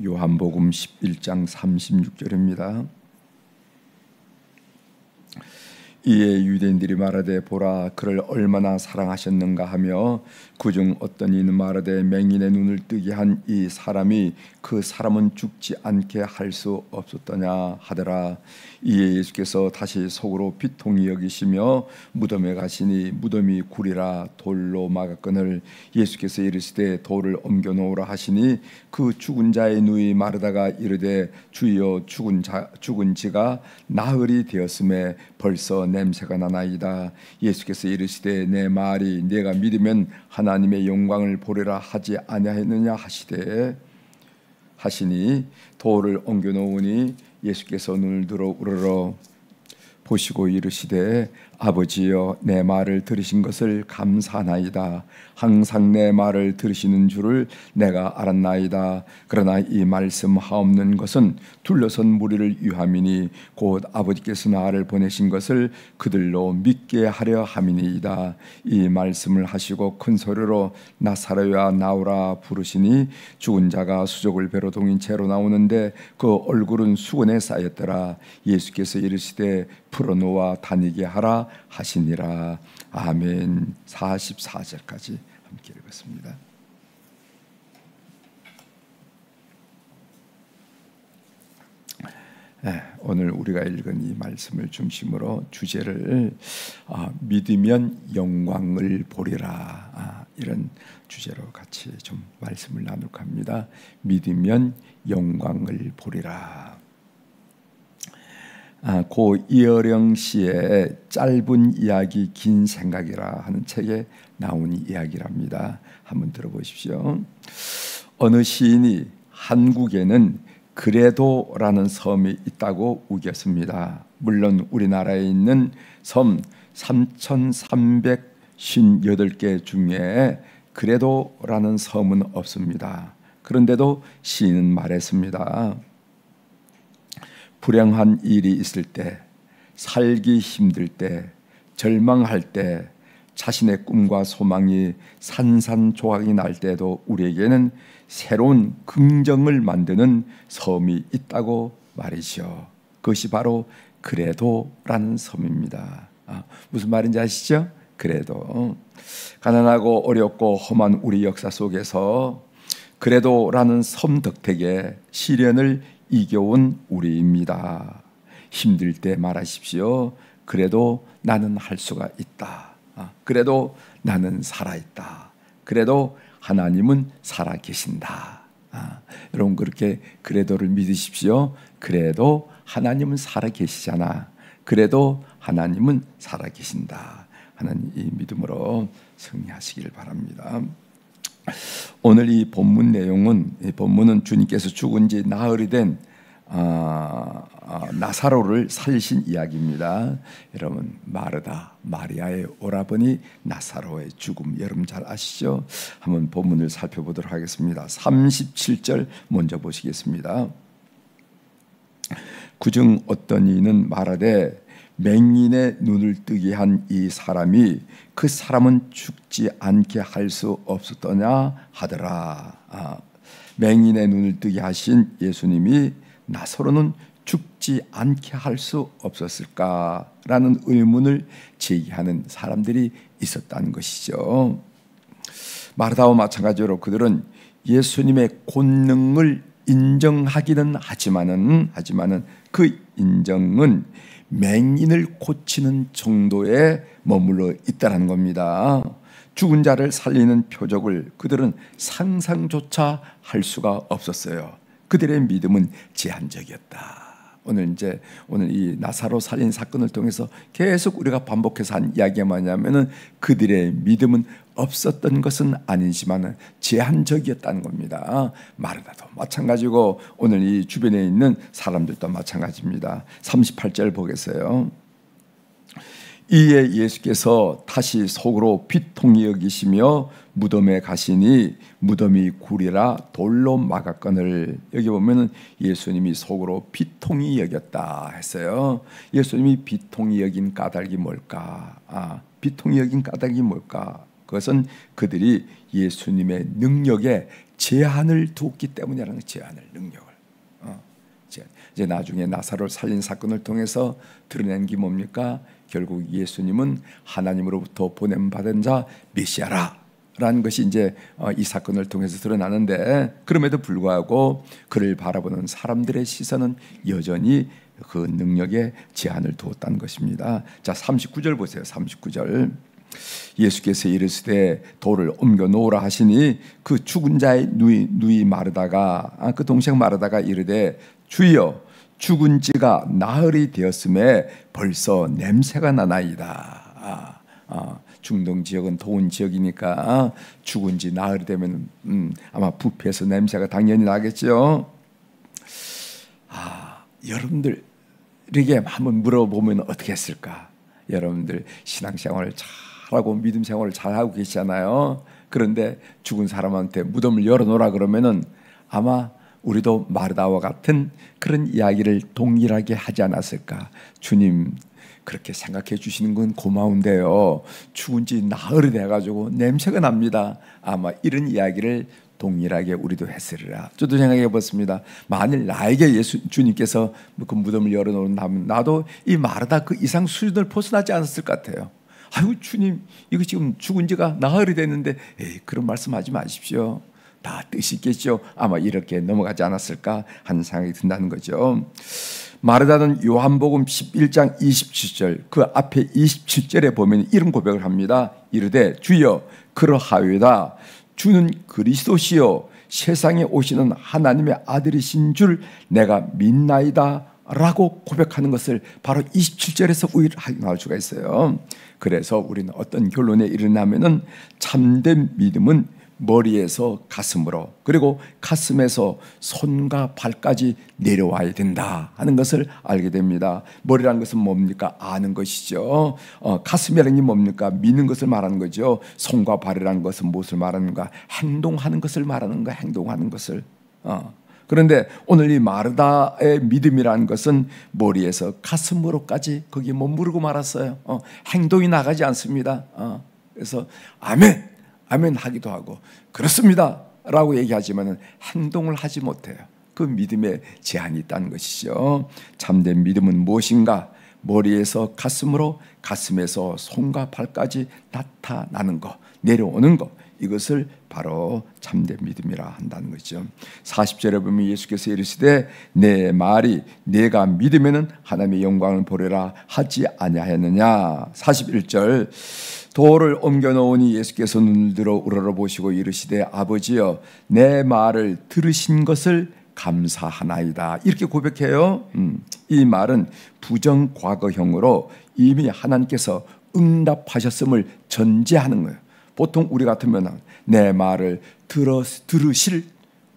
요한복음 11장 36절입니다. 이에 유대인들이 말하되 보라 그를 얼마나 사랑하셨는가 하며 그중 어떤 이는 말하되 맹인의 눈을 뜨게 한 이 사람이 그 사람은 죽지 않게 할 수 없었더냐 하더라. 이에 예수께서 다시 속으로 비통히 여기시며 무덤에 가시니 무덤이 구리라 돌로 막았거늘 예수께서 이르시되 돌을 옮겨 놓으라 하시니 그 죽은 자의 누이 마르다가 이르되 주여 죽은 지가 나흘이 되었음에 벌써 냄새가 나나이다. 예수께서 이르시되 내 말이 네가 믿으면 하나님의 영광을 보리라 하지 아니하였느냐 하시니 돌을 옮겨 놓으니 예수께서 눈을 들어 우러러 보시고 이르시되 아버지여 내 말을 들으신 것을 감사하나이다. 항상 내 말을 들으시는 줄을 내가 알았나이다. 그러나 이 말씀 하옵는 것은 둘러선 무리를 위함이니 곧 아버지께서 나를 보내신 것을 그들로 믿게 하려 함이니이다. 이 말씀을 하시고 큰 소리로 나사로야 나오라 부르시니 죽은 자가 수족을 배로 동인 채로 나오는데 그 얼굴은 수건에 쌓였더라. 예수께서 이르시되 풀어놓아 다니게 하라 하시니라. 아멘. 44절까지 함께 읽었습니다. 오늘 우리가 읽은 이 말씀을 중심으로 주제를 믿으면 영광을 보리라, 이런 주제로 같이 좀 말씀을 나눌까 합니다. 믿으면 영광을 보리라. 고 이어령 씨의 짧은 이야기 긴 생각이라 하는 책에 나온 이야기랍니다. 한번 들어보십시오. 어느 시인이 한국에는 그래도라는 섬이 있다고 우겼습니다. 물론 우리나라에 있는 섬 3,358개 중에 그래도라는 섬은 없습니다. 그런데도 시인은 말했습니다. 불행한 일이 있을 때, 살기 힘들 때, 절망할 때, 자신의 꿈과 소망이 산산조각이 날 때도 우리에게는 새로운 긍정을 만드는 섬이 있다고 말이죠. 그것이 바로 그래도라는 섬입니다. 무슨 말인지 아시죠? 그래도 가난하고 어렵고 험한 우리 역사 속에서 그래도라는 섬 덕택에 시련을 이겨온 우리입니다. 힘들 때 말하십시오. 그래도 나는 할 수가 있다. 그래도 나는 살아있다. 그래도 하나님은 살아계신다. 여러분 그렇게 그래도를 믿으십시오. 그래도 하나님은 살아계시잖아. 그래도 하나님은 살아계신다 하는 이 믿음으로 승리하시길 바랍니다. 오늘 이 본문 내용은, 이 본문은 주님께서 죽은 지 나흘이 된 나사로를 살리신 이야기입니다. 여러분 마리아의 오라버니 나사로의 죽음 여러분 잘 아시죠? 한번 본문을 살펴보도록 하겠습니다. 37절 먼저 보시겠습니다. 그중 어떤 이는 말하되 맹인의 눈을 뜨게 한 이 사람이 그 사람은 죽지 않게 할 수 없었더냐 하더라. 맹인의 눈을 뜨게 하신 예수님이 나사로는 죽지 않게 할 수 없었을까라는 의문을 제기하는 사람들이 있었다는 것이죠. 마르다와 마찬가지로 그들은 예수님의 권능을 인정하기는 하지만은 그 인정은 맹인을 고치는 정도에 머물러 있다는 겁니다. 죽은 자를 살리는 표적을 그들은 상상조차 할 수가 없었어요. 그들의 믿음은 제한적이었다. 오늘 이 나사로 살인 사건을 통해서 계속 우리가 반복해서 한 이야기가 뭐냐면은 그들의 믿음은 없었던 것은 아니지만 제한적이었다는 겁니다. 마르다도 마찬가지고 오늘 이 주변에 있는 사람들도 마찬가지입니다. 38절 보겠어요. 이에 예수께서 다시 속으로 비통히 여기시며 무덤에 가시니 무덤이 구리라 돌로 막았거늘. 여기 보면은 예수님이 속으로 비통히 여겼다 했어요. 예수님이 비통히 여긴 까닭이 뭘까? 비통히 여긴 까닭이 뭘까? 그것은 그들이 예수님의 능력에 제한을 두었기 때문이라는 제한을, 능력을. 이제 나중에 나사로를 살린 사건을 통해서 드러낸 게 뭡니까? 결국 예수님은 하나님으로부터 보냄받은 자 메시아라 라는 것이 이제 이 사건을 통해서 드러나는데, 그럼에도 불구하고 그를 바라보는 사람들의 시선은 여전히 그 능력에 제한을 두었다는 것입니다. 자, 39절 보세요. 39절. 예수께서 이르시되 돌을 옮겨 놓으라 하시니 그 죽은 자의 누이 마르다가 그 동생 마르다가 이르되 주여 죽은 지가 나흘이 되었음에 벌써 냄새가 나나이다. 중동 지역은 더운 지역이니까 죽은 지 나흘이 되면 아마 부패해서 냄새가 당연히 나겠죠. 여러분들에게 한번 물어보면 어떻게 했을까? 여러분들 신앙생활을 잘하고 믿음 생활을 잘하고 계시잖아요. 그런데 죽은 사람한테 무덤을 열어놓으라 그러면은 아마 우리도 마르다와 같은 그런 이야기를 동일하게 하지 않았을까? 주님, 그렇게 생각해 주시는 건 고마운데요, 죽은 지 나흘이 돼가지고 냄새가 납니다. 아마 이런 이야기를 동일하게 우리도 했으리라. 저도 생각해 봤습니다. 만일 나에게 주님께서 그 무덤을 열어놓는다면 나도 이 마르다 그 이상 수준을 벗어나지 않았을 것 같아요. 아유 주님, 이거 지금 죽은 지가 나흘이 됐는데 그런 말씀하지 마십시오. 다 뜻이 있겠죠. 아마 이렇게 넘어가지 않았을까 하는 생각이 든다는 거죠. 마르다는 요한복음 11장 27절 그 앞에 27절에 보면 이런 고백을 합니다. 이르되 주여 그러하외다. 주는 그리스도시요 세상에 오시는 하나님의 아들이신 줄 내가 믿나이다 라고 고백하는 것을 바로 27절에서 우리를 확인할 수가 있어요. 그래서 우리는 어떤 결론에 이르냐면은 참된 믿음은 머리에서 가슴으로, 그리고 가슴에서 손과 발까지 내려와야 된다 하는 것을 알게 됩니다. 머리라는 것은 뭡니까? 아는 것이죠. 가슴이라는 게 뭡니까? 믿는 것을 말하는 거죠. 손과 발이라는 것은 무엇을 말하는가? 행동하는 것을 말하는 거야. 행동하는 것을. 그런데 오늘 이 마르다의 믿음이라는 것은 머리에서 가슴으로까지 거기에 머무르고 말았어요. 행동이 나가지 않습니다. 그래서 아멘 아멘 하기도 하고 그렇습니다 라고 얘기하지만 행동을 하지 못해요. 그 믿음에 제한이 있다는 것이죠. 참된 믿음은 무엇인가? 머리에서 가슴으로, 가슴에서 손과 발까지 나타나는 것, 내려오는 것, 이것을 바로 참된 믿음이라 한다는 거죠. 40절에 보면 예수께서 이르시되 내 말이 내가 믿으면은 하나님의 영광을 보리라 하지 아니하였느냐. 41절 돌을 옮겨 놓으니 예수께서 눈을 들어 우러러보시고 이르시되 아버지여 내 말을 들으신 것을 감사하나이다. 이렇게 고백해요. 이 말은 부정 과거형으로 이미 하나님께서 응답하셨음을 전제하는 거예요. 보통 우리 같으면 내 말을 들으실,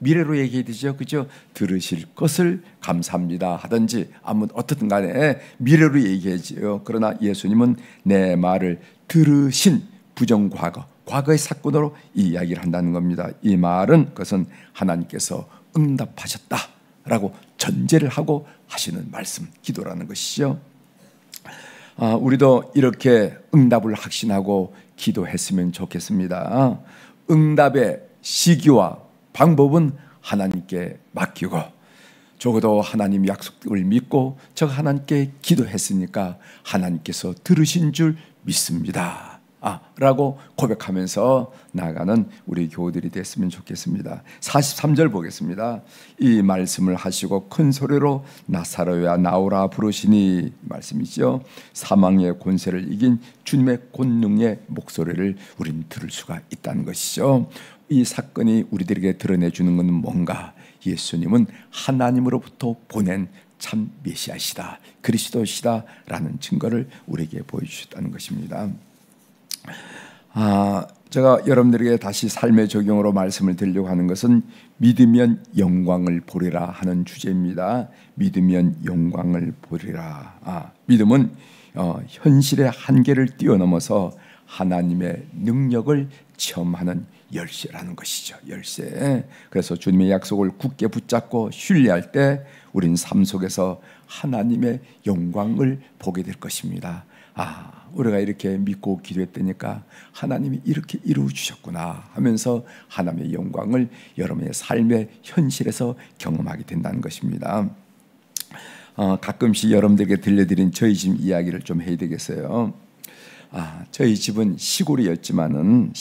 미래로 얘기해야 되죠. 그죠? 들으실 것을 감사합니다 하든지 아무 어떻든 간에 미래로 얘기하지요. 그러나 예수님은 내 말을 들으신 부정과거, 과거의 사건으로 이 이야기를 한다는 겁니다. 이 말은 그것은 하나님께서 응답하셨다라고 전제를 하고 하시는 말씀, 기도라는 것이죠. 우리도 이렇게 응답을 확신하고 기도했으면 좋겠습니다. 응답의 시기와 방법은 하나님께 맡기고, 적어도 하나님 약속을 믿고 저 하나님께 기도했으니까 하나님께서 들으신 줄 믿습니다 라고 고백하면서 나아가는 우리 교우들이 됐으면 좋겠습니다. 43절 보겠습니다. 이 말씀을 하시고 큰 소리로 나사로야 나오라 부르시니 말씀이죠. 사망의 권세를 이긴 주님의 권능의 목소리를 우린 들을 수가 있다는 것이죠. 이 사건이 우리들에게 드러내주는 것은 뭔가? 예수님은 하나님으로부터 보낸 참 메시아시다, 그리스도시다 라는 증거를 우리에게 보여주셨다는 것입니다. 제가 여러분들에게 다시 삶의 적용으로 말씀을 드리려고 하는 것은 믿으면 영광을 보리라 하는 주제입니다. 믿으면 영광을 보리라. 믿음은 현실의 한계를 뛰어넘어서 하나님의 능력을 체험하는 열쇠라는 것이죠. 열쇠. 그래서 주님의 약속을 굳게 붙잡고 신뢰할 때 우린 삶 속에서 하나님의 영광을 보게 될 것입니다. 우리가 이렇게 믿고 기도했다니까 하나님이 이렇게 이루어 주셨구나 하면서 하나님의 영광을 여러분의 삶의 현실에서 경험하게 된다는 것입니다. 가끔씩 여러분들에게 들려드린 저희 집 이야기를 좀 해야 되겠어요. 저희 집은 시골이었지만은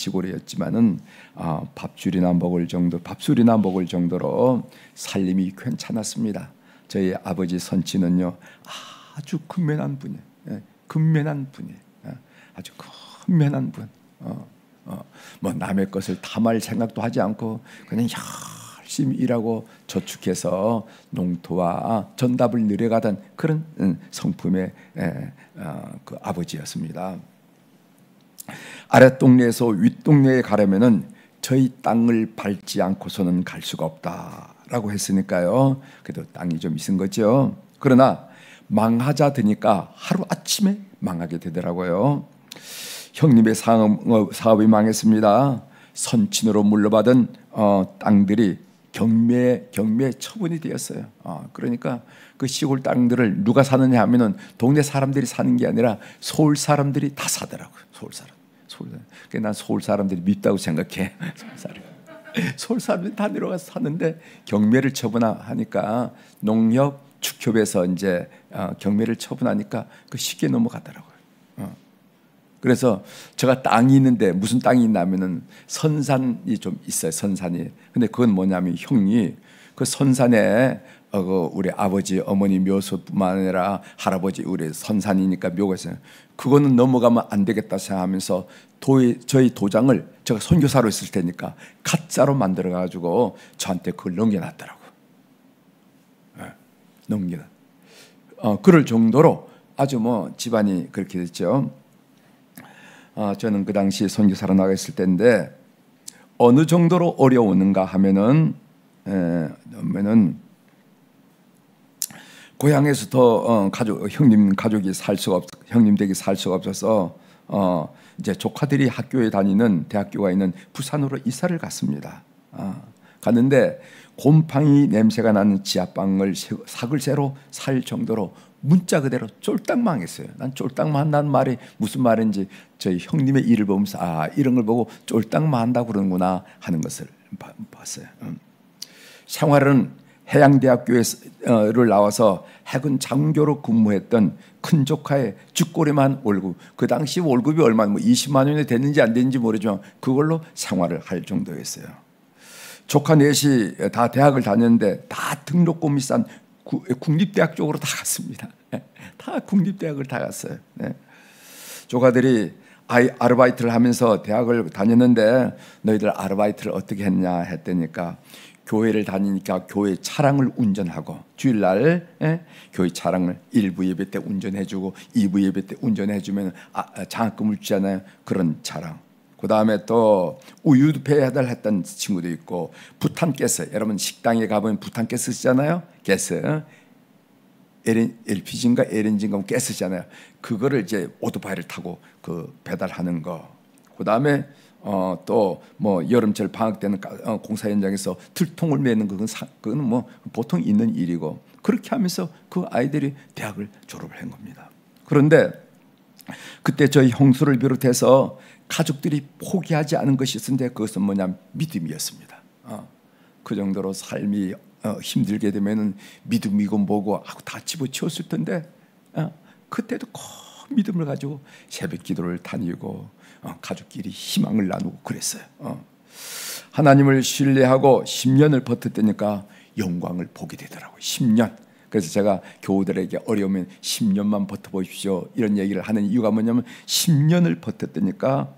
밥술이나 먹을 정도로 살림이 괜찮았습니다. 저희 아버지 선친은요 아주 근면한 분이에요. 아주 근면한 분. 뭐 남의 것을 탐할 생각도 하지 않고 그냥 열심히 일하고 저축해서 농토와 전답을 누려가던 그런 성품의 그 아버지였습니다. 아랫동네에서 윗동네에 가려면은 저희 땅을 밟지 않고서는 갈 수가 없다라고 했으니까요. 그래도 땅이 좀 있은 거죠. 그러나 망하자 드니까 하루아침에 망하게 되더라고요. 형님의 사업이 망했습니다. 선친으로 물려받은 땅들이 경매 처분이 되었어요. 그러니까 그 시골 땅들을 누가 사느냐 하면은 동네 사람들이 사는 게 아니라 서울 사람들이 다 사더라고요. 서울 사람. 그러니까 난 서울 사람들이 밉다고 생각해. 서울 사람들이 다 내려가서 사는데 경매를 처분하니까 농협 축협에서 이제 경매를 처분하니까 그 쉽게 넘어가더라고요. 그래서 제가 땅이 있는데 무슨 땅이 있냐면은 선산이 좀 있어요. 선산이. 근데 그건 뭐냐면 형이 그 선산에 우리 아버지 어머니 묘소뿐만 아니라 할아버지 우리 선산이니까 묘가 있어요. 그거는 넘어가면 안 되겠다 생각하면서 저희 도장을 제가 선교사로 있을 테니까 가짜로 만들어 가지고 저한테 그걸 넘겨놨더라고요. 넘겨놨. 그럴 정도로 아주 뭐 집안이 그렇게 됐죠. 저는 그 당시 선교사로 나가 있을 때인데 어느 정도로 어려웠는가 하면은 고향에서 더 형님 댁이 살 수가 없어서 이제 조카들이 학교에 다니는 대학교가 있는 부산으로 이사를 갔습니다. 갔는데 곰팡이 냄새가 나는 지하방을 사글세로 살 정도로 문자 그대로 쫄딱 망했어요. 난 쫄딱 망한다는 말이 무슨 말인지 저희 형님의 일을 보면서 이런 걸 보고 쫄딱 망한다고 그러는구나 하는 것을 봤어요. 생활은 해양대학교를 나와서 해군 장교로 근무했던 큰 조카의 쥐꼬리만 월급, 그 당시 월급이 얼마, 20만 원이 됐는지 안 됐는지 모르지만 그걸로 생활을 할 정도였어요. 조카 넷이 다 대학을 다녔는데 다 등록금 비싼 국립대학 쪽으로 다 갔습니다. 다 국립대학을 다 갔어요. 조카들이 아르바이트를 하면서 대학을 다녔는데 너희들 아르바이트를 어떻게 했냐 했더니까 교회를 다니니까 교회 차량을 운전하고 주일날 교회 차량을 1부 예배 때 운전해주고 2부 예배 때 운전해주면 장학금을 주잖아요. 그런 차량. 그 다음에 또 우유 배달을 했던 친구도 있고 부탄가스, 여러분 식당에 가보면 부탄가스 쓰잖아요. 가스 LPG인가 LNG인가 가스잖아요. 그거를 이제 오토바이를 타고 그 배달하는 거. 그 다음에 또 뭐 여름철 방학 때는 공사 현장에서 들통을 매는 그건 뭐 보통 있는 일이고 그렇게 하면서 그 아이들이 대학을 졸업을 한 겁니다. 그런데 그때 저희 형수를 비롯해서 가족들이 포기하지 않은 것이 있었는데 그것은 뭐냐면 믿음이었습니다. 그 정도로 삶이 힘들게 되면은 믿음이고 뭐고 하고 다 집어치웠을 텐데 그때도 꼭 믿음을 가지고 새벽 기도를 다니고 가족끼리 희망을 나누고 그랬어요. 하나님을 신뢰하고 10년을 버텼다니까 영광을 보게 되더라고요. 10년. 그래서 제가 교우들에게 어려우면 10년만 버텨보십시오 이런 얘기를 하는 이유가 뭐냐면 10년을 버텼다니까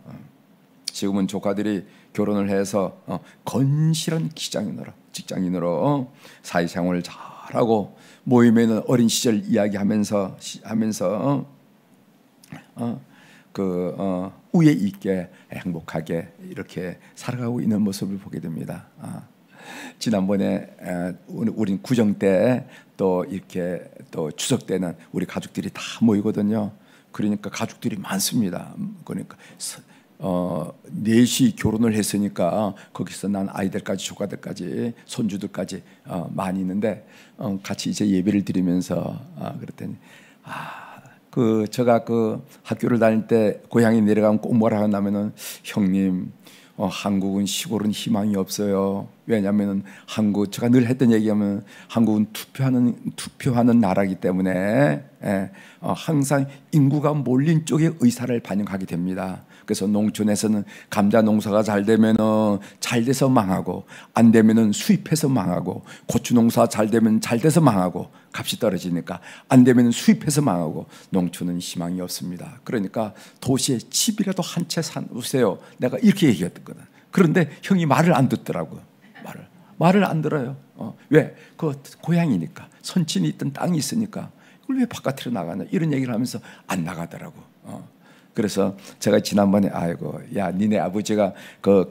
지금은 조카들이 결혼을 해서 건실한 직장인으로 사회생활을 잘하고 모임에는 어린 시절 이야기하면서 우애 있게 행복하게 이렇게 살아가고 있는 모습을 보게 됩니다. 지난번에 우린 구정 때 또 이렇게 또 추석 때는 우리 가족들이 다 모이거든요. 그러니까 가족들이 많습니다. 그러니까 넷이 결혼을 했으니까 거기서 난 아이들까지 조카들까지 손주들까지 많이 있는데 같이 이제 예배를 드리면서 그랬더니 제가 학교를 다닐 때 고향에 내려가면 꼭 뭐라 하냐면은 형님 한국은 시골은 희망이 없어요. 왜냐하면 제가 늘 했던 얘기하면 한국은 투표하는 나라이기 때문에 항상 인구가 몰린 쪽에 의사를 반영하게 됩니다. 그래서 농촌에서는 감자 농사가 잘 되면은 잘 돼서 망하고 안 되면은 수입해서 망하고 고추 농사 잘 되면 잘 돼서 망하고 값이 떨어지니까 안 되면 수입해서 망하고 농촌은 희망이 없습니다. 그러니까 도시에 집이라도 한 채 사주세요. 내가 이렇게 얘기했거든. 그런데 형이 말을 안 듣더라고요. 말을 안 들어요. 왜? 고향이니까 선친이 있던 땅이 있으니까 이걸 왜 바깥으로 나가냐 이런 얘기를 하면서 안 나가더라고. 그래서 제가 지난번에 아이고 야 니네 아버지가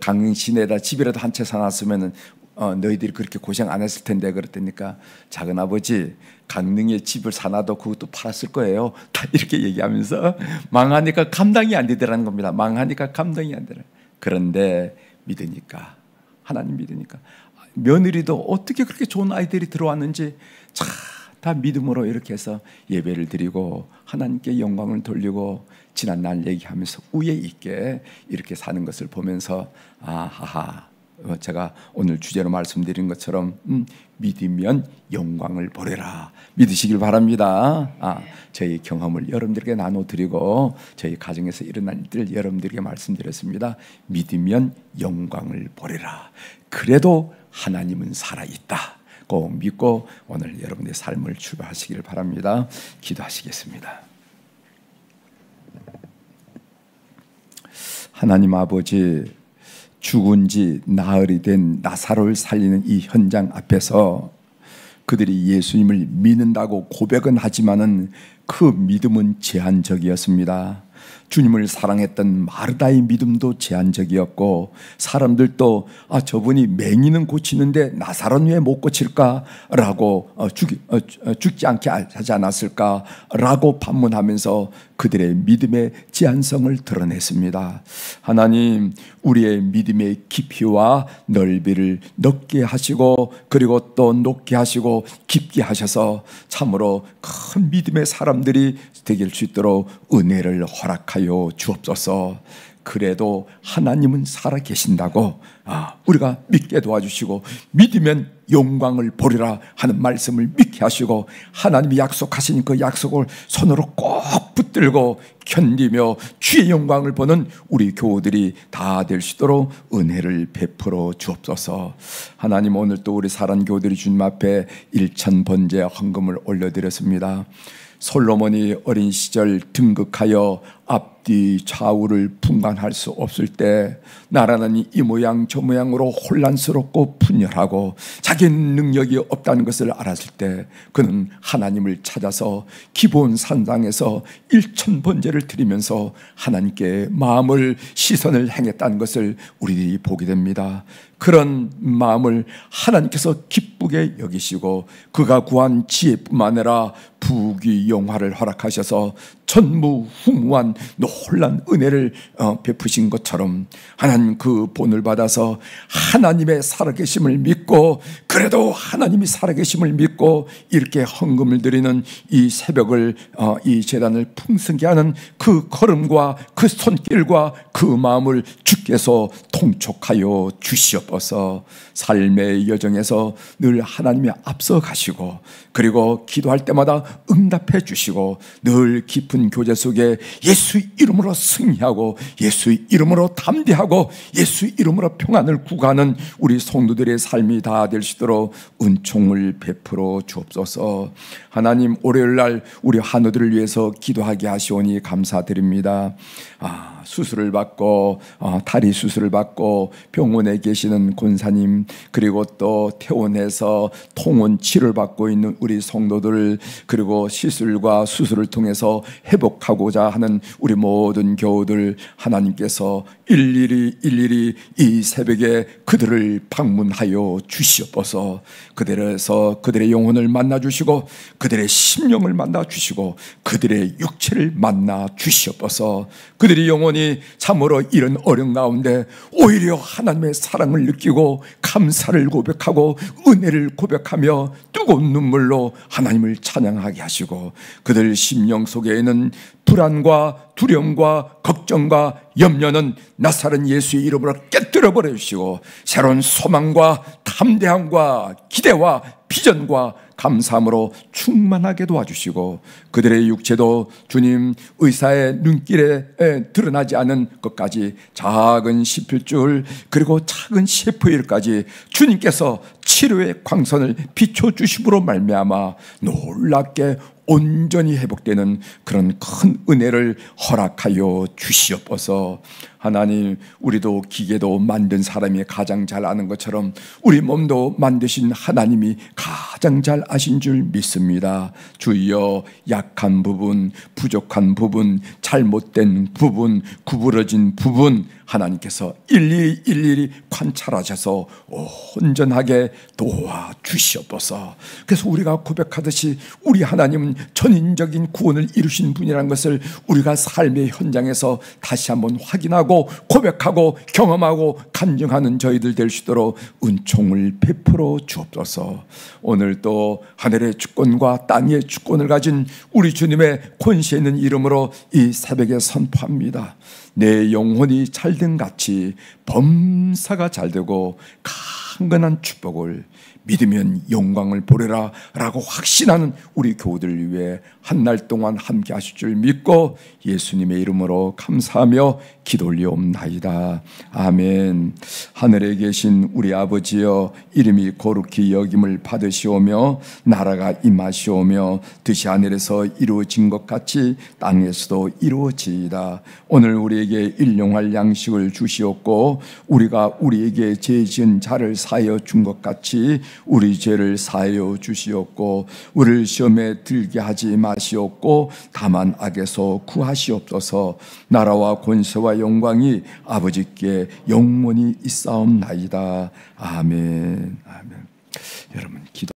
강릉 시내에다 집이라도 한 채 사놨으면은 너희들이 그렇게 고생 안 했을 텐데 그랬더니까 작은 아버지 강릉에 집을 사놔도 그것도 팔았을 거예요. 다 이렇게 얘기하면서 망하니까 감당이 안 되더라는 겁니다. 망하니까 감당이 안 되라. 그런데 믿으니까 하나님 믿으니까 며느리도 어떻게 그렇게 좋은 아이들이 들어왔는지 다 믿음으로 이렇게 해서 예배를 드리고 하나님께 영광을 돌리고 지난날 얘기하면서 우애 있게 이렇게 사는 것을 보면서 제가 오늘 주제로 말씀드린 것처럼 믿으면 영광을 보리라 믿으시길 바랍니다. 저희 경험을 여러분들에게 나눠드리고 저희 가정에서 일어난 일들 여러분들에게 말씀드렸습니다. 믿으면 영광을 보리라. 그래도 하나님은 살아있다. 꼭 믿고 오늘 여러분의 삶을 출발하시길 바랍니다. 기도하시겠습니다. 하나님 아버지, 죽은 지 나흘이 된 나사로를 살리는 이 현장 앞에서 그들이 예수님을 믿는다고 고백은 하지만은 그 믿음은 제한적이었습니다. 주님을 사랑했던 마르다의 믿음도 제한적이었고 사람들도 저분이 맹인은 고치는데 나사로는 왜 못 고칠까라고 죽지 않게 하지 않았을까라고 반문하면서 그들의 믿음의 제한성을 드러냈습니다. 하나님, 우리의 믿음의 깊이와 넓이를 넓게 하시고 그리고 또 높게 하시고 깊게 하셔서 참으로 큰 믿음의 사람들이 되길 수 있도록 은혜를 허락하여 주옵소서. 그래도 하나님은 살아계신다고 우리가 믿게 도와주시고 믿으면 영광을 보리라 하는 말씀을 믿게 하시고 하나님이 약속하신 그 약속을 손으로 꼭 붙들고 견디며 주의 영광을 보는 우리 교우들이 다 될 수 있도록 은혜를 베풀어 주옵소서. 하나님, 오늘 또 우리 사랑 교우들이 주님 앞에 일천 번제 헌금을 올려드렸습니다. 솔로몬이 어린 시절 등극하여 앞뒤 좌우를 분간할 수 없을 때 나라는 이 모양 저 모양으로 혼란스럽고 분열하고 자기 능력이 없다는 것을 알았을 때 그는 하나님을 찾아서 기본 산당에서 일천 번제를 드리면서 하나님께 마음을 시선을 행했다는 것을 우리들이 보게 됩니다. 그런 마음을 하나님께서 기쁘게 여기시고 그가 구한 지혜뿐만 아니라 부귀 영화를 허락하셔서 전무후무한 놀란 은혜를 베푸신 것처럼 하나님 그 본을 받아서 하나님의 살아계심을 믿고 그래도 하나님이 살아계심을 믿고 이렇게 헌금을 드리는 이 새벽을 이 제단을 풍성케 하는 그 걸음과 그 손길과 그 마음을 주께서 통촉하여 주시옵소서. 삶의 여정에서 늘 하나님이 앞서 가시고 그리고 기도할 때마다 응답해 주시고 늘 깊은 교제 속에 예수 이름으로 승리하고 예수 이름으로 담대하고 예수 이름으로 평안을 구가하는 우리 성도들의 삶이 다 될 수 있도록 은총을 베풀어 주옵소서. 하나님, 월요일날 우리 한우들을 위해서 기도하게 하시오니 감사드립니다. 수술을 받고 다리 수술을 받고 병원에 계시는 권사님 그리고 또 퇴원해서 통원 치료를 받고 있는 우리 성도들 그리고 시술과 수술을 통해서 회복하고자 하는 우리 모든 교우들 하나님께서 일일이 이 새벽에 그들을 방문하여 주시옵소서. 그들에서 그들의 영혼을 만나 주시고 그들의 심령을 만나 주시고 그들의 육체를 만나 주시옵소서. 그들의 영혼이 참으로 이런 어려움 가운데 오히려 하나님의 사랑을 느끼고 감사를 고백하고 은혜를 고백하며 뜨거운 눈물로 하나님을 찬양하게 하시고 그들 심령 속에 있는 있는 불안과 두려움과 걱정과 염려는 나사렛 예수의 이름으로 깨뜨려 버려 주시고 새로운 소망과 담대함과 기대와 비전과 감사함으로 충만하게 도와주시고 그들의 육체도 주님 의사의 눈길에 드러나지 않은 것까지 작은 시필줄 그리고 작은 셰프일까지 주님께서 치료의 광선을 비춰주심으로 말미암아 놀랍게 온전히 회복되는 그런 큰 은혜를 허락하여 주시옵소서. 하나님, 우리도 기계도 만든 사람이 가장 잘 아는 것처럼 우리 몸도 만드신 하나님이 가장 잘 아신 줄 믿습니다. 주여, 약한 부분, 부족한 부분, 잘못된 부분, 구부러진 부분 하나님께서 일일이 관찰하셔서 온전하게 도와주시옵소서. 그래서 우리가 고백하듯이 우리 하나님은 전인적인 구원을 이루신 분이라는 것을 우리가 삶의 현장에서 다시 한번 확인하고 고백하고 경험하고 간증하는 저희들 될 수 있도록 은총을 베풀어 주옵소서. 오늘 또 하늘의 주권과 땅의 주권을 가진 우리 주님의 권세 있는 이름으로 이 새벽에 선포합니다. 내 영혼이 잘된 같이 범사가 잘되고 강건한 축복을 믿으면 영광을 보리라 라고 확신하는 우리 교우들을 위해 한날 동안 함께 하실 줄 믿고 예수님의 이름으로 감사하며 기도 올리옵나이다. 아멘. 하늘에 계신 우리 아버지여, 이름이 거룩히 여김을 받으시오며 나라가 임하시오며 뜻이 하늘에서 이루어진 것 같이 땅에서도 이루어지이다. 오늘 우리에게 일용할 양식을 주시옵고 우리가 우리에게 죄 지은 자를 사하여 준 것 같이 우리 죄를 사하여 주시옵고 우리를 시험에 들게 하지 마시옵고 다만 악에서 구하시옵소서. 나라와 권세와 영광이 아버지께 영원히 있사옵나이다. 아멘. 아멘. 여러분 기도